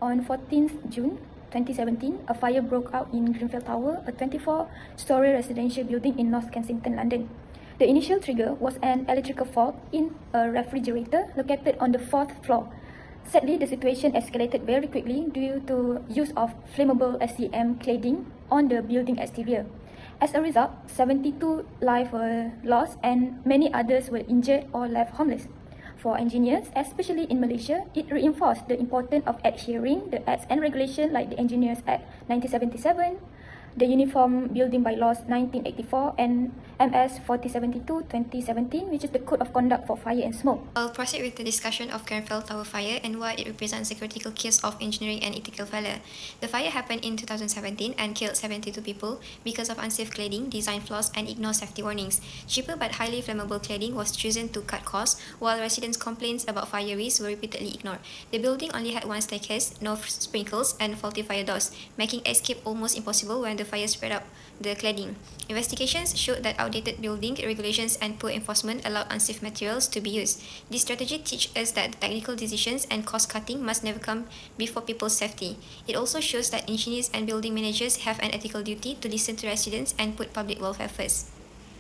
On 14th June 2017, a fire broke out in Grenfell Tower, a 24-story residential building in North Kensington, London. The initial trigger was an electrical fault in a refrigerator located on the 4th floor. Sadly, the situation escalated very quickly due to use of flammable SEM cladding on the building exterior. As a result, 72 lives were lost and many others were injured or left homeless. For engineers, especially in Malaysia, it reinforced the importance of adhering the acts and regulations like the Engineers Act 1977, the Uniform Building Bylaws 1984, and MS 4072/2017, which is the Code of Conduct for Fire and Smoke. I'll proceed with the discussion of Grenfell Tower fire and why it represents a critical case of engineering and ethical failure. The fire happened in 2017 and killed 72 people because of unsafe cladding, design flaws, and ignored safety warnings. Cheaper but highly flammable cladding was chosen to cut costs, while residents' complaints about fire risks were repeatedly ignored. The building only had one staircase, no sprinkles, and faulty fire doors, making escape almost impossible when the fire spread out the cladding. Investigations showed that outdated building regulations and poor enforcement allowed unsafe materials to be used. This strategy teaches us that technical decisions and cost cutting must never come before people's safety. It also shows that engineers and building managers have an ethical duty to listen to residents and put public welfare first.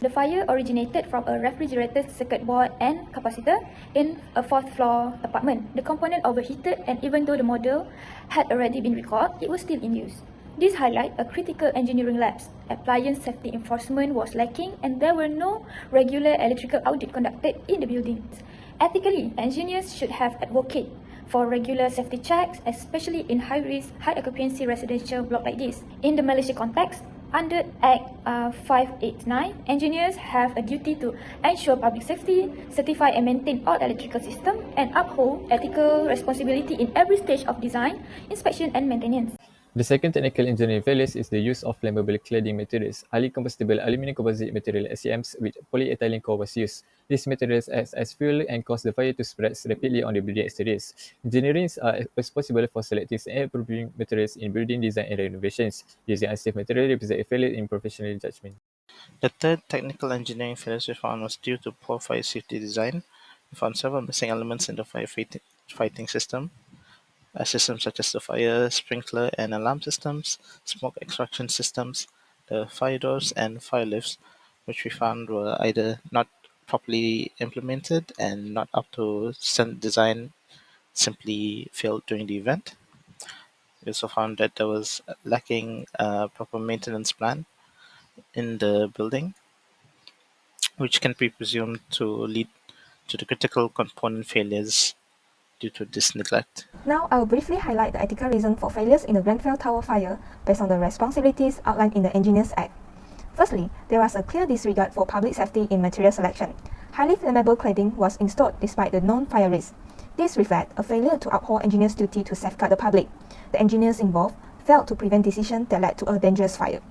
The fire originated from a refrigerator circuit board and capacitor in a 4th floor apartment. The component overheated, and even though the model had already been recalled, it was still in use. This highlights a critical engineering lapse. Appliance safety enforcement was lacking, and there were no regular electrical audit conducted in the buildings. Ethically, engineers should have advocated for regular safety checks, especially in high-risk, high-occupancy residential blocks like this. In the Malaysia context, under Act 589, engineers have a duty to ensure public safety, certify and maintain all electrical systems, and uphold ethical responsibility in every stage of design, inspection, and maintenance. The second technical engineering failure is the use of flammable cladding materials. Highly combustible aluminum composite material (SEMs) with polyethylene core was used. These materials act as fuel and cause the fire to spread rapidly on the building exteriors. Engineers are responsible for selecting and approving materials in building design and renovations. Using unsafe material represents a failure in professional judgment. The third technical engineering failure we found was due to poor fire safety design. We found several missing elements in the fighting system. Systems such as the fire sprinkler and alarm systems, smoke extraction systems, the fire doors, and fire lifts, which we found were either not properly implemented and not up to standard design, simply failed during the event. We also found that there was lacking a proper maintenance plan in the building, which can be presumed to lead to the critical component failures due to this neglect. Now, I will briefly highlight the ethical reason for failures in the Grenfell Tower fire based on the responsibilities outlined in the Engineers Act. Firstly, there was a clear disregard for public safety in material selection. Highly flammable cladding was installed despite the known fire risk. This reflects a failure to uphold engineers' duty to safeguard the public. The engineers involved failed to prevent decisions that led to a dangerous fire.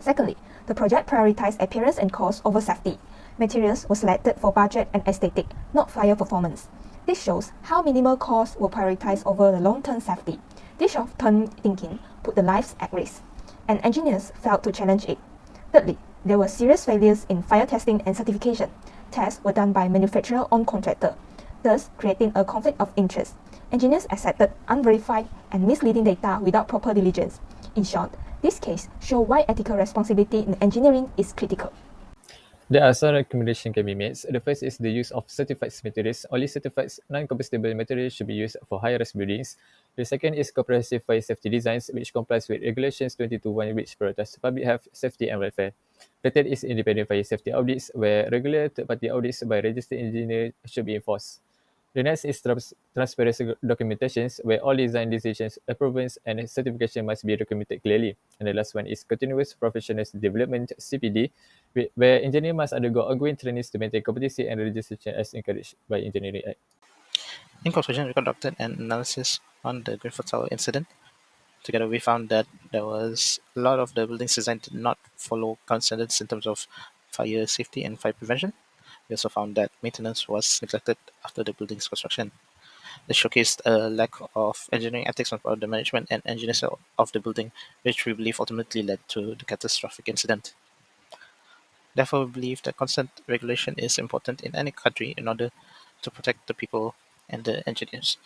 Secondly, the project prioritized appearance and cost over safety. Materials were selected for budget and aesthetic, not fire performance. This shows how minimal costs were prioritized over the long-term safety. This short-term thinking put the lives at risk, and engineers failed to challenge it. Thirdly, there were serious failures in fire testing and certification. Tests were done by manufacturer on contractor, thus creating a conflict of interest. Engineers accepted unverified and misleading data without proper diligence. In short, this case shows why ethical responsibility in engineering is critical. There are some recommendations can be made. The first is the use of certified materials. Only certified non-combustible materials should be used for high-rise buildings. The second is comprehensive fire safety designs, which complies with Regulations 2021, which prioritize public health, safety, and welfare. The third is independent fire safety audits, where regular third-party audits by registered engineers should be enforced. The next is transparency documentations, where all design decisions, approvals, and certification must be documented clearly. And the last one is continuous professional development (CPD), where engineers must undergo ongoing trainings to maintain competency and registration as encouraged by Engineering Act. In conclusion, we conducted an analysis on the Grenfell Tower incident. Together, we found that there was a lot of the buildings designed did not follow current standards in terms of fire safety and fire prevention. We also found that maintenance was neglected after the building's construction. This showcased a lack of engineering ethics on part of the management and engineers of the building, which we believe ultimately led to the catastrophic incident. Therefore, we believe that constant regulation is important in any country in order to protect the people and the engineers.